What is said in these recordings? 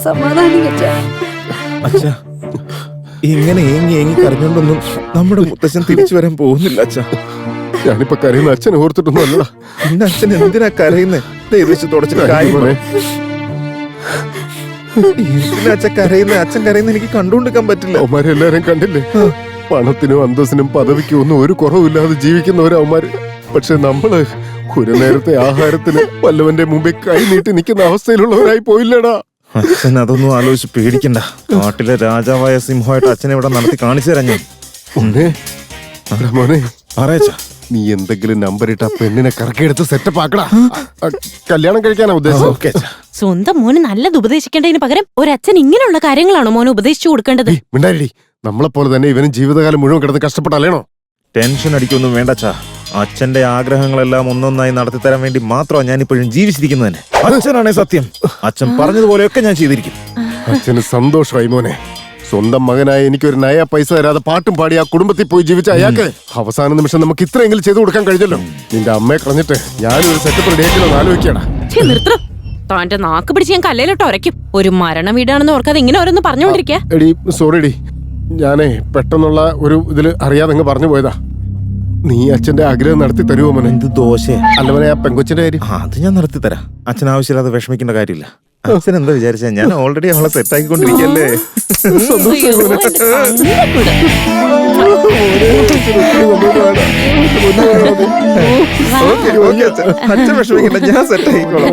സമാധാനിക്കച്ചാ. അച്ഛാ, ഇങ്ങനെ ഏങ്ങി കരഞ്ഞോണ്ടൊന്നും നമ്മുടെ മുത്തച്ഛൻ തിരിച്ചു വരാൻ പോകുന്നില്ല അച്ഛാ. ഞാനിപ്പോ കരയുന്ന അച്ഛനെ ഓർത്തിട്ടൊന്നും അല്ലടാ. പിന്നെ അച്ഛൻ എന്തിനാ കരയുന്നേ? ദയവേച്ച് തുടച്ചിട്ട് കാര്യം പറ. എന്തിനാ അച്ഛൻ കരയുന്നേ? അച്ഛൻ കരയുന്ന എനിക്ക് കണ്ടുകൊണ്ടിരിക്കാൻ പറ്റില്ല. അവന്മാരെല്ലാരും കണ്ടില്ലേ? പണത്തിനും അന്തസ്സിനും പദവിക്കും ഒന്നും ഒരു കുറവില്ലാതെ ജീവിക്കുന്നവരാ അവന്മാര്. പക്ഷെ നമ്മള് ഒരു നേരത്തെ ആഹാരത്തിന് വല്ലവന്റെ മുമ്പിൽ കൈ നീട്ടി നിൽക്കുന്ന അവസ്ഥയിലുള്ളവരായി പോയില്ലടാ. അച്ഛൻ അതൊന്നും ആലോചിച്ച് പേടിക്കണ്ട. നാട്ടിലെ രാജാവായ സിംഹമായിട്ട് അച്ഛനെ ഇവിടെ നടത്തി കാണിച്ചു തരാം ഞാൻ. മോനെ പറയച്ചാ, നീ എന്തെങ്കിലും നമ്പർ ഇട്ട് ആ പെണ്ണിനെ കറക്കിയെടുത്ത് സെറ്റപ്പ് ആക്കടാ. കല്യാണം കഴിക്കാനാ ഉദ്ദേശം. ഓക്കേ അച്ഛാ. സ്വന്തം മോന് നല്ലത് ഉപദേശിക്കേണ്ടതിന് പകരം ഒരച്ഛൻ ഇങ്ങനെയുള്ള കാര്യങ്ങളാണോ മോനെ ഉപദേശിച്ചു കൊടുക്കേണ്ടത്? മിണ്ടായി. നമ്മളെ പോലെ തന്നെ ഇവനും ജീവിതകാലം മുഴുവൻ കിടന്ന് കഷ്ടപ്പെട്ടല്ലേണോ? ടെൻഷൻ അടിക്കൊന്നും വേണ്ടച്ചാ. അച്ഛന്റെ ആഗ്രഹങ്ങളെല്ലാം ഒന്നൊന്നായി നടത്തിത്തരാൻ വേണ്ടി മാത്രമാണ് ഞാൻ ഇപ്പോഴും ജീവിച്ചിരിക്കുന്നത് തന്നെ. അച്ഛനാണേ സത്യം. അച്ഛൻ പറഞ്ഞതുപോലെയൊക്കെ ഞാൻ ചെയ്തിരിക്കും. അച്ഛന് സന്തോഷമായി മോനെ. സ്വന്തം മകനായ എനിക്കൊരു നയ പൈസ തരാതെ പാട്ടും പാടി ആ കുടുംബത്തിൽ പോയി ജീവിച്ച അയാൾക്ക് അവസാന നിമിഷം നമുക്ക് ഇത്രയെങ്കിലും ചെയ്തു കൊടുക്കാൻ കഴിഞ്ഞല്ലോ. നിന്റെ അമ്മയെ കളഞ്ഞിട്ട് ഞാനൊരു സെറ്റപ്പ് റെഡിയാക്കിയോ ആലോചിക്കണ. നിർത്തണം. താന്റെ നാക്ക് പിടിച്ച് ഞാൻ കല്ലിലിട്ട് ഉരയ്ക്കും. ഒരു മരണ വീടാണെന്ന് ഓർക്കാതെ ഇങ്ങനെ ഓരോന്ന് പറഞ്ഞുകൊണ്ടിരിക്കാ. എടി സോറിടി, ഞാനേ പെട്ടെന്നുള്ള ഒരു ഇതില് അറിയാതെ പറഞ്ഞു പോയതാ. നീ അച്ഛന്റെ ആഗ്രഹം നടത്തി തരുമോ മോനെ? എന്ത് ദോശ അല്ല മോനെ, ആ പെങ്കൊച്ചിന്റെ കാര്യം അത് ഞാൻ നടത്തി തരാം. അച്ഛൻ ആവശ്യമില്ലാതെ വിഷമിക്കേണ്ട കാര്യമില്ല. അച്ഛൻ എന്താ വിചാരിച്ച ഞാൻ ഓൾറെഡി അവളെ സെറ്റാക്കിക്കൊണ്ടിരിക്കല്ലേ. അച്ഛൻ വിഷമിക്കണ്ട, ഞാൻ സെറ്റാക്കിക്കോളാം.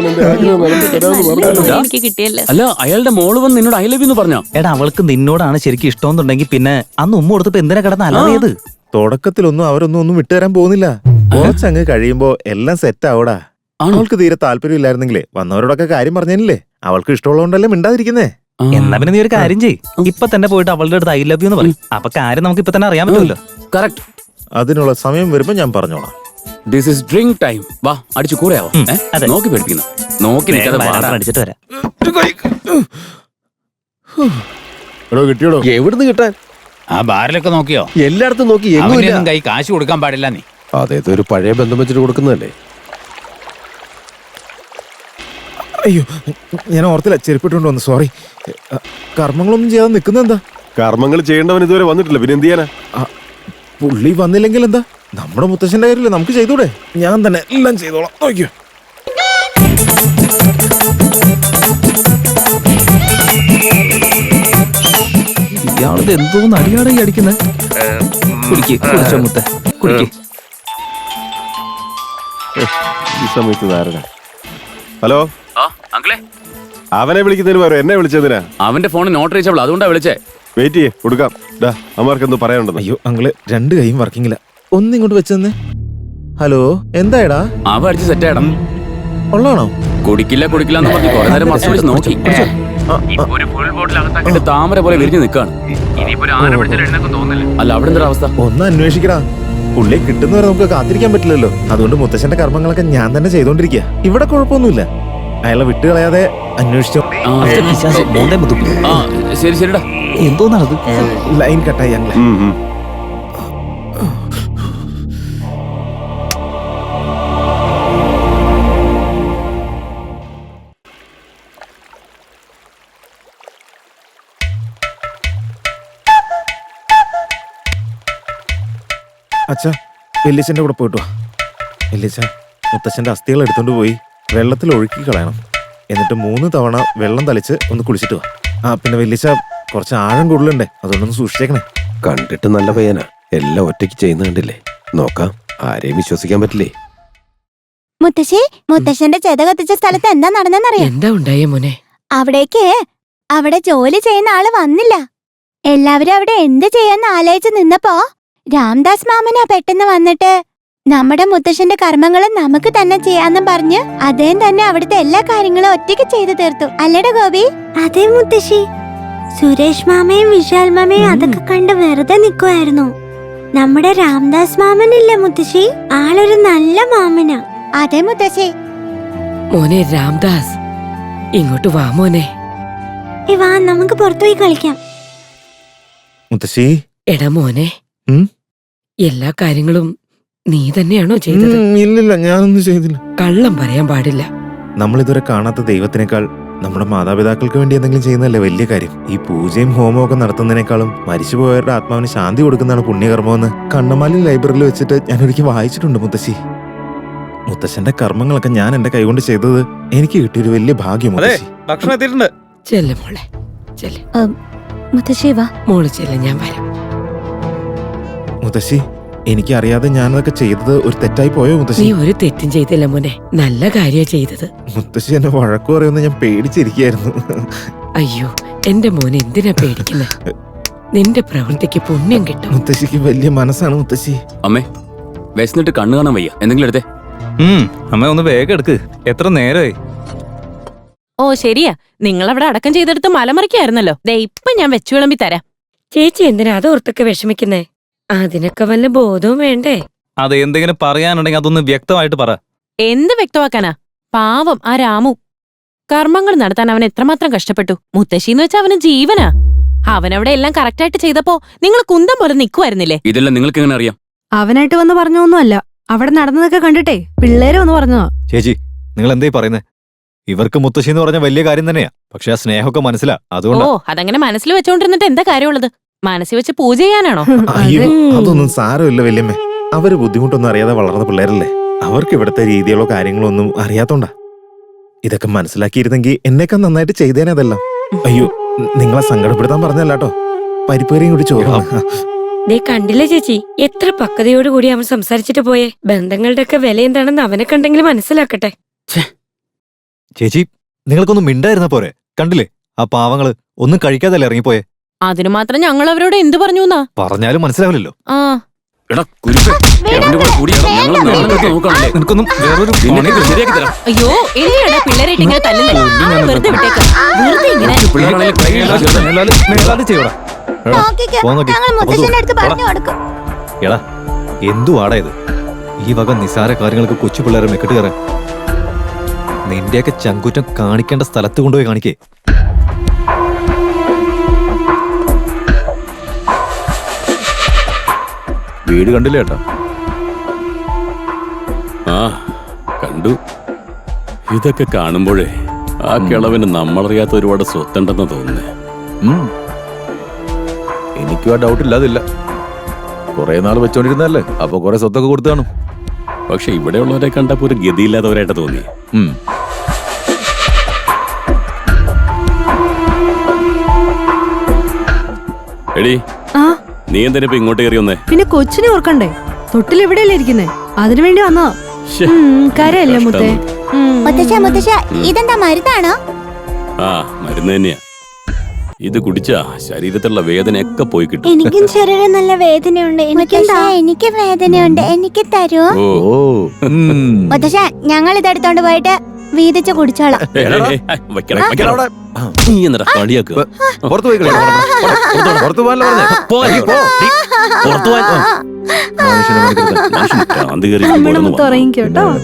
എനിക്ക് കിട്ടിയല്ലേ. അല്ല, അയാളുടെ മോള് വന്ന് നിന്നോട് ഐ ലവ് യു എന്ന് പറഞ്ഞോ? എടാ, അവൾക്ക് നിന്നോടാണ് ശരിക്കും ഇഷ്ടമെന്നുണ്ടെങ്കിൽ പിന്നെ അന്ന് ഉമ്മ കൊടുത്തപ്പോ എന്തിനാ കിടന്ന് അലറിയത്? തുടക്കത്തിലൊന്നും അവരൊന്നും വിട്ടുതരാൻ പോകുന്നില്ല. കുറച്ചങ്ങ് കഴിയുമ്പോ എല്ലാം സെറ്റ് ആവൂടാ. അവൾക്ക് തീരെ താല്പര്യം ഇല്ലായിരുന്നെങ്കിലേ വന്നവരോടൊക്കെ കാര്യം പറഞ്ഞില്ലേ. അവൾക്ക് ഇഷ്ടമുള്ളതുകൊണ്ടല്ലേ മിണ്ടാതിരിക്കുന്നേ. എന്നാ പിന്നെ നീ ഒരു കാര്യം ചെയ്യ്, ഇപ്പൊ തന്നെ പോയിട്ട് അവളുടെ അടുത്ത് ഐ ലവ് യു എന്ന് പറയും. അപ്പൊ കാര്യം നമുക്ക് ഇപ്പൊ തന്നെ അറിയാൻ പറ്റുമല്ലോ. കറക്റ്റ്. അതിനുള്ള സമയം വരുമ്പോ ഞാൻ പറഞ്ഞോളാം. This is drink time. വാ, അടിച്ചു കൂടെയാവോ? അതെ. നോക്കി പേടിക്കുന്നു. നോക്കി നിൽക്കാതെ വാടാ. അടിച്ചിട്ട് വരാം. എടോ കിട്ടിയോടോ? എവിടുന്ന് കിട്ടാൻ? ആ ബാറിലൊക്കെ നോക്കിയോ? എല്ലായിടത്തും നോക്കി, അവനൊന്നും കൈ കാശ് കൊടുക്കാൻ പാടില്ല നീ. അതേത് ഒരു പഴയ ബന്ധം വെച്ചിട്ട് കൊടുക്കുന്നതല്ലേ. അയ്യോ, ഞാൻ ഓർത്തില്ല, ചെരുപ്പിട്ടുകൊണ്ട് വന്നു. സോറി. കർമ്മങ്ങളൊന്നും ചെയ്യാതെ നിൽക്കുന്ന എന്താ? കർമ്മങ്ങൾ ചെയ്യേണ്ടവൻ ഇതുവരെ വന്നിട്ടില്ല, പിന്നെ എന്ത് ചെയ്യാനാ? പുള്ളി വന്നില്ലെങ്കിൽ എന്താ? നമ്മുടെ മുത്തശ്ശന്റെ കാര്യമില്ലേ, നമുക്ക് ചെയ്തൂടെ? ഞാൻ തന്നെ എല്ലാം ചെയ്തോളാം. നോക്കിയോ. ഇയാളത് എന്തോന്ന് അടിയാടായി അടിക്കുന്നത്? കുടിച്ചോ മുത്ത, കുടിക്ക്. ഈ സമയത്ത് ധാരണ. ഹലോ, അങ്കിളെ, അവനെ വിളിക്കുന്നതിന് പകരം എന്നെ വിളിച്ചതിനാ? അവന്റെ ഫോൺ നോട്ട് റീച്ചബിൾ, അതുകൊണ്ടാ വിളിച്ചേ. വെയിറ്റ് ചെയ്യേ, കൊടുക്കാം. അമ്മമാർക്ക് എന്തോ പറയാനുണ്ടെന്ന്. അയ്യോ അങ്ങള്, രണ്ട് കൈയും വർക്കിങ്ങില്ല. ഒന്നിങ്ങോട്ട് വെച്ചെന്ന്. ഹലോ, എന്തായടാ? അവ അടിച്ച് സെറ്റ് ആയിടാം. ഉള്ളാണോ? കുടിക്കില്ല എന്ന് പറഞ്ഞ് കുറെ നേരം മറച്ചു പിടിച്ച് നോക്കി. ഒരു ഫുൾ ബോട്ടിൽ അകത്താക്കിട്ട് താമര പോലെ വിരിഞ്ഞു നിൽക്കാണ്. അല്ല, അവിടെ എന്തൊരു അവസ്ഥ? ഒന്ന് അന്വേഷിക്കടാ. പുള്ളിയെ കിട്ടുന്നവരെ നമുക്ക് കാത്തിരിക്കാൻ പറ്റില്ലല്ലോ. അതുകൊണ്ട് മുത്തശ്ശന്റെ കർമ്മങ്ങളൊക്കെ ഞാൻ തന്നെ ചെയ്തോണ്ടിരിക്കുക. ഇവിടെ കുഴപ്പമൊന്നുമില്ല. അയാളെ വിട്ടുകളയാതെ അന്വേഷിച്ചോ. ശരി ശരിടാ. എന്തോന്നാണത്? ലൈൻ കട്ടായി ഞങ്ങളെ. അച്ഛാ, വല്യച്ഛൻ്റെ കൂടെ പോയിട്ട് വാ. വല്യച്ഛ, മുത്തച്ഛൻ്റെ അസ്ഥികൾ എടുത്തോണ്ട് പോയി വെള്ളത്തിൽ ഒഴുക്കി കളയണം. എന്നിട്ട് 3 തവണ വെള്ളം തളിച്ച് ഒന്ന് കുളിച്ചിട്ട് വാ. പിന്നെ വല്യച്ഛ, കുറച്ച് ആഴം കൂടുതലുണ്ടേ, അതുകൊണ്ടൊന്ന് സൂക്ഷിച്ചേക്കണേ. കണ്ടിട്ട് നല്ല പയ്യനാ, എല്ലാം ഒറ്റയ്ക്ക് ചെയ്യുന്ന കണ്ടില്ലേ. നോക്കാം, ആരെയും വിശ്വസിക്കാൻ പറ്റില്ലേ. മുത്തശ്ശന്റെ ചെത കത്തിച്ച സ്ഥലത്ത് എന്താ നടന്നെന്നറിയാം? എന്താ ഉണ്ടായേ മോനെ? അവിടെ ജോലി ചെയ്യുന്ന ആള് വന്നില്ല. എല്ലാവരും അവിടെ എന്ത് ചെയ്യാന്ന് ആലോചിച്ച് നിന്നപ്പോ രാംദാസ് മാമനാ പെട്ടെന്ന് വന്നിട്ട് നമ്മുടെ മുത്തശ്ശന്റെ കർമ്മങ്ങൾ നമുക്ക് തന്നെ ചെയ്യാന്നും പറഞ്ഞ് അദ്ദേഹം തന്നെ അവിടുത്തെ എല്ലാ കാര്യങ്ങളും ഒറ്റയ്ക്ക് ചെയ്തു തീർത്തു. അല്ലട ഗോപി? അതെ മുത്തശ്ശി, സുരേഷ് മാമയും വിശാൽ മാമയും അതൊക്കെ കണ്ട് വെറുതെ നിൽക്കുമായിരുന്നു. നമ്മുടെ രാംദാസ് മാമനില്ലേ മുത്തശ്ശി, ആളൊരു നല്ല മാമനാ. അതെ മുത്തശ്ശി. മോനെ രാംദാസ്, ഇങ്ങോട്ട് വാ മോനെ. വാ, നമുക്ക് പുറത്തുപോയി കളിക്കാം. മുത്തശ്ശി. എടാ മോനെ, എല്ലാ കാര്യങ്ങളും നീ തന്നെയാണോ ചെയ്തത്? ഇല്ലില്ല, ഞാനൊന്നും ചെയ്തില്ല. കള്ളം പറയാൻ പാടില്ല. നമ്മളിതുവരെ കാണാത്ത ദൈവത്തിനേക്കാൾ നമ്മുടെ മാതാപിതാക്കൾക്ക് വേണ്ടി എന്തെങ്കിലും ചെയ്യുന്നതല്ലേ വലിയ കാര്യം. ഈ പൂജയും ഹോമവും ഒക്കെ നടത്തുന്നതിനേക്കാളും മരിച്ചുപോയവരുടെ ആത്മാവിന് ശാന്തി കൊടുക്കുന്നതാണ് പുണ്യകർമ്മമെന്ന് കണ്ണമാലി ലൈബ്രറിയിൽ വെച്ചിട്ട് ഞാൻ ഒരിക്കൽ വായിച്ചിട്ടുണ്ട് മുത്തശ്ശി. മുത്തശ്ശന്റെ കർമ്മങ്ങളൊക്കെ ഞാൻ എന്റെ കൈകൊണ്ട് ചെയ്തത് എനിക്ക് കിട്ടിയൊരു വലിയ ഭാഗ്യം മുത്തശ്ശി. ഭക്ഷണം എത്തിയിട്ടുണ്ട്. ചെല്ല് മോളെ ചെല്ല്. മുത്തശ്ശി വാ. മോള് ചെല്ല്, ഞാൻ വരാം. മുത്തശ്ശി, എനിക്കറിയാതെ ഞാനതൊക്കെ ചെയ്തത് ഒരു തെറ്റായി പോയോ നീ മുത്തശ്ശി? ഒരു തെറ്റും ചെയ്തില്ല മോനെ, നല്ല കാര്യ ചെയ്തത്. മുത്തശ്ശി എന്നെ വഴക്കു പറയുമെന്ന് ഞാൻ പേടിച്ചിരിക്കുകയായിരുന്നു. അയ്യോ എന്റെ മോനെ എന്തിനാ പേടിക്കുന്നത്? നിന്റെ പ്രവൃത്തിക്ക് പുണ്യം കിട്ടും. മുത്തശ്ശിക്ക് വലിയ മനസ്സാണ് മുത്തശ്ശി. അമ്മേ വിശന്നിട്ട് കണ്ണു കാണാൻ വയ്യ, എന്തെങ്കിലും എടുത്തേ. അമ്മ ഒന്ന് വേഗം എടുക്ക്. എത്ര നേരമായി? ഓ ശരിയാ, നിങ്ങളവിടെ അടക്കം ചെയ്തെടുത്ത് മലമറിക്കായിരുന്നല്ലോ. ദേ ഇപ്പൊ ഞാൻ വെച്ചു വിളമ്പി തരാം. ചേച്ചി എന്തിനാ അതോർത്തൊക്കെ വിഷമിക്കുന്നേ? അതിനൊക്കെ വല്ല ബോധവും വേണ്ടേ? അത് എന്തെങ്കിലും പറയാനുണ്ടെങ്കിൽ അതൊന്ന് വ്യക്തമായിട്ട് പറ. എന്ത് വ്യക്തമാക്കാനാ? പാവം ആ രാമു. കർമ്മങ്ങൾ നടത്താൻ അവൻ എത്രമാത്രം കഷ്ടപ്പെട്ടു. മുത്തശ്ശിന്ന് വെച്ചാ അവന് ജീവനാ. അവനവിടെ എല്ലാം കറക്റ്റായിട്ട് ചെയ്തപ്പോ നിങ്ങൾ കുന്തം പോലെ നിൽക്കുമായിരുന്നില്ലേ? ഇതെല്ലാം നിങ്ങൾക്ക് എങ്ങനെ അറിയാം? അവനായിട്ട് വന്ന് പറഞ്ഞൊന്നുമല്ല, അവിടെ നടന്നതൊക്കെ കണ്ടിട്ടേ പിള്ളേരെ ഒന്ന് പറഞ്ഞതാ. ചേച്ചി, നിങ്ങൾ എന്തായി പറയുന്നത്? ഇവർക്ക് മുത്തശ്ശി എന്ന് പറഞ്ഞ വലിയ കാര്യം തന്നെയാ. പക്ഷെ ആ സ്നേഹമൊക്കെ മനസ്സിലാ. അതുകൊണ്ട് ഓ അതങ്ങനെ മനസ്സിൽ വെച്ചോണ്ടിരുന്നിട്ട് എന്താ കാര്യമുള്ളത്? മനസ്സിൽ വെച്ച് പൂജ ചെയ്യാനാണോ? അയ്യോ, അതൊന്നും സാരമില്ല വല്യമ്മേ. അവര് ബുദ്ധിമുട്ടൊന്നും അറിയാതെ വളർന്ന പിള്ളേരല്ലേ. അവർക്ക് ഇവിടുത്തെ രീതികളോ കാര്യങ്ങളോ ഒന്നും അറിയാത്തോണ്ടാ. ഇതൊക്കെ മനസ്സിലാക്കിയിരുന്നെങ്കിൽ എന്നേക്കാൾ നന്നായിട്ട് ചെയ്തേനെ അതെല്ലാം. അയ്യോ, നിങ്ങളെ സങ്കടപ്പെടുത്താൻ പറഞ്ഞല്ലാട്ടോ. പരിപ്പേറിയും കൂടി ചോദിക്കണം. ദേ കണ്ടില്ലേ ചേച്ചി, എത്ര പക്വതയോടുകൂടി അവൻ സംസാരിച്ചിട്ട് പോയേ. ബന്ധങ്ങളുടെ ഒക്കെ വില എന്താണെന്ന് അവനെ കണ്ടെങ്കിലും മനസ്സിലാക്കട്ടെ. ചേച്ചി, നിങ്ങൾക്കൊന്നും മിണ്ടായിരുന്ന പോരെ? കണ്ടില്ലേ ആ പാവങ്ങള് ഒന്നും കഴിക്കാതല്ലേ ഇറങ്ങിപ്പോയെ. അതിനു മാത്രം ഞങ്ങൾ അവരോട് എന്തു പറഞ്ഞു എന്നാ? പറഞ്ഞാലും മനസ്സിലാവില്ലല്ലോ. ആ എടാ കുരുപ്പേ, അവന്റെ കൂടെ കൂടി ഞങ്ങൾ നാളെ നോക്കാണല്ലേ. നിനക്കൊന്നും വേറൊരു നിന്നെ ശരിയാക്കി തരാം. അയ്യോ എന്തിനാടാ പിള്ളേരായിട്ട് ഇങ്ങനെ തല്ലുന്നേ? വെറുതെ വിട്ടേക്കാം. വെറുതെ ഇങ്ങനെ പിള്ളേരാണെങ്കിൽ കൈ ചെയ്യടാ. എടാ, എന്തുവാടാ ഇത്? ഈ വക നിസാര കാര്യങ്ങൾക്ക് കൊച്ചു പിള്ളേരെ മെക്കിട്ട് കയറാൻ. നിന്റെയൊക്കെ ചങ്കുറ്റം കാണിക്കേണ്ട സ്ഥലത്ത് കൊണ്ടുപോയി കാണിക്കേ. വീട് കണ്ടില്ല ഏട്ടാ? ആ കണ്ടു. ഇതൊക്കെ കാണുമ്പോഴേ ആ കിളവിന് നമ്മളറിയാത്ത ഒരുപാട് സ്വത്തുണ്ടെന്ന് തോന്നുന്നേ. എനിക്കും ആ ഡൗട്ട് ഇല്ലാതില്ല. കുറെ നാൾ വെച്ചോണ്ടിരുന്നല്ലേ, അപ്പൊ കുറെ സ്വത്തൊക്കെ കൊടുത്തു കാണും. പക്ഷെ ഇവിടെയുള്ളവരെ കണ്ടപ്പോ ഒരു ഗതിയില്ലാത്തവരായിട്ട് തോന്നി. എടി, നീ എന്തിനാ ഇപ്പൊ ഇങ്ങോട്ട് കയറി വന്നേ? പിന്നെ കൊച്ചിനെ ഓർക്കണ്ടേ? തൊട്ടിൽ എവിടെയല്ലേ ഇരിക്കുന്നേ? അതിനു വേണ്ടി വന്നോ? കരയല്ലേ മുത്തേ? മുത്തശ്ശ ഇതെന്താ മരുന്നാണോ? ആ മരുന്ന് തന്നെയാ. ഇത് കുടിച്ചാ ശരീരത്തിലുള്ള വേദനയൊക്കെ പോയി കിട്ടും. എനിക്കും ശരീരം നല്ല വേദനയുണ്ട്. എനിക്ക് വേദനയുണ്ട്, എനിക്ക് തരുമോ? ഓ മുത്തശ്ശ, ഞങ്ങൾ ഇതെടുത്തോണ്ട് പോയിട്ട് വീതിച്ച് കുടിച്ചോളാം. നീ എന്നടാ കളിയാക്കുക? പുറത്തു പോയി പുറത്തു പോകാനല്ലോ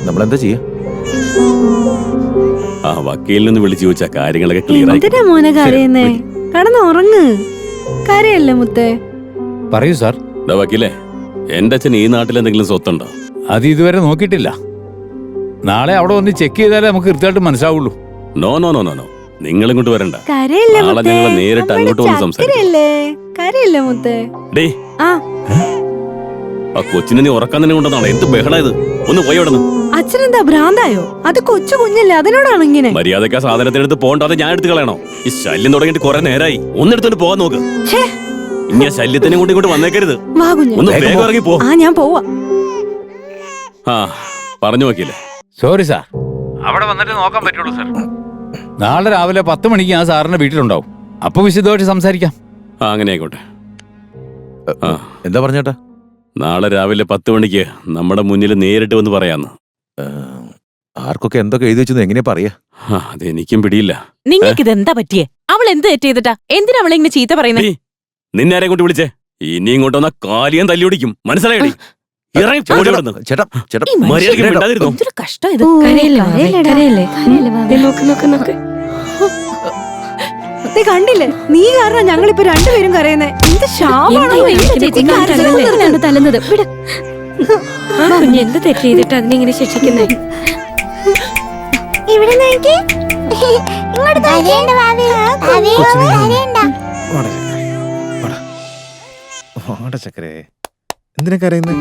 നമ്മളെന്താ ചെയ്യാ? ആ വക്കീലിൽ നിന്ന് വിളിച്ചു ചോദിച്ചാ കാര്യങ്ങളൊക്കെ ക്ലിയർ ആയി. എന്തിനാ മോനെ കരയുന്നേ? കടന്നുറങ്ങ്. കരയല്ലേ മുത്തേ? പറയൂ സാർ. വക്കീലേ, എന്റെ അച്ഛൻ ഈ നാട്ടിൽ എന്തെങ്കിലും സ്വത്തുണ്ടോ? അത് ഇതുവരെ നോക്കിയിട്ടില്ല. നാളെ അവിടെ ഒന്ന് ചെക്ക് ചെയ്താലേ നമുക്ക് കൃത്യമായിട്ട് മനസ്സിലാവുള്ളൂ. No no no no no, നിങ്ങൾ ഇങ്ങോട്ട് വരണ്ട. കരയല്ലേ നാളെ ഞങ്ങൾ നേരിട്ട് അങ്ങോട്ട് വന്ന് സംസാരിക്കാം. കരയല്ലേ മുത്തേ? ഡേ, ആ കൊച്ചിനെ നീ ഉറക്കാൻ തന്നെ കൊണ്ടെന്നാണ്. എന്ത് ബഹളായത്? ഒന്ന് പോയി അവിടെ. അച്ഛനെന്താ ഭ്രാന്തായോ? അത് കൊച്ചു കുഞ്ഞല്ലേ, അതിനോടാണ് ഇങ്ങനെ. മര്യാദക്ക് ആ സാധനത്തിനെടുത്ത് പോകണ്ട, അത് ഞാൻ എടുത്ത് കളയണോ? ഈ ശല്യം തുടങ്ങിയിട്ട് കുറെ നേരമായി. ഒന്നെടുത്തോണ്ട് പോകാൻ നോക്ക്. ഇനി ആ ശല്യത്തിനെ കൊണ്ട് ഇങ്ങോട്ട് വന്നേക്കരുത്. ഒന്ന് വേഗം ഇറങ്ങി പോ. ഞാൻ പോവാ. ആ പറഞ്ഞു നോക്കിയില്ലേ? സോറി സാർ, അവിടെ വന്നിട്ട് നോക്കാൻ പറ്റുള്ളൂ സാർ. നാളെ രാവിലെ 10 മണിക്ക് ഞാൻ സാറിന്റെ വീട്ടിലുണ്ടാവും. അപ്പൊ വിശദമായിട്ട് സംസാരിക്കാം. ആ അങ്ങനെ ആയിക്കോട്ടെ. എന്താ പറഞ്ഞേട്ടാ? നാളെ രാവിലെ 10 മണിക്ക് നമ്മുടെ മുന്നിൽ നേരിട്ട് വന്ന് പറയാന്ന്. ആർക്കൊക്കെ എന്തൊക്കെ എഴുതി വെച്ചെന്ന് എങ്ങനെയാ പറയാ? അതെനിക്കും പിടിയില്ല. നിങ്ങൾക്ക് ഇതെന്താ പറ്റിയേ? അവൾ എന്ത് തെറ്റ് ചെയ്തിട്ടാ? എന്തിനാ അവളെ ഇങ്ങനെ ചീത്ത പറയുന്നത്? നിന്നെ ആരെ കൊണ്ട് വിളിച്ചേ? ഇനി ഇങ്ങോട്ട് വന്ന കാലിയാൻ തല്ലി ഓടിക്കും. മനസ്സിലായി? എന്തൊരു കഷ്ടം ഇത്. കണ്ടില്ലേ? നീ കാരണം ഞങ്ങളിപ്പോ രണ്ടുപേരും കരയുന്നേ. എന്ത് ശാപാണോ തല്ലുന്നത്? എന്ത് തെറ്റ് ചെയ്തിട്ട് അതിനെങ്ങനെ ശിക്ഷിക്കുന്നേ? ഇവിടെ നോക്കി, കരയണ്ട വാവി. വാവി, കൊച്ചിനെ കരയണ്ട. വാടാ ചക്കരെ എന്തിനാ കരയുന്നത്?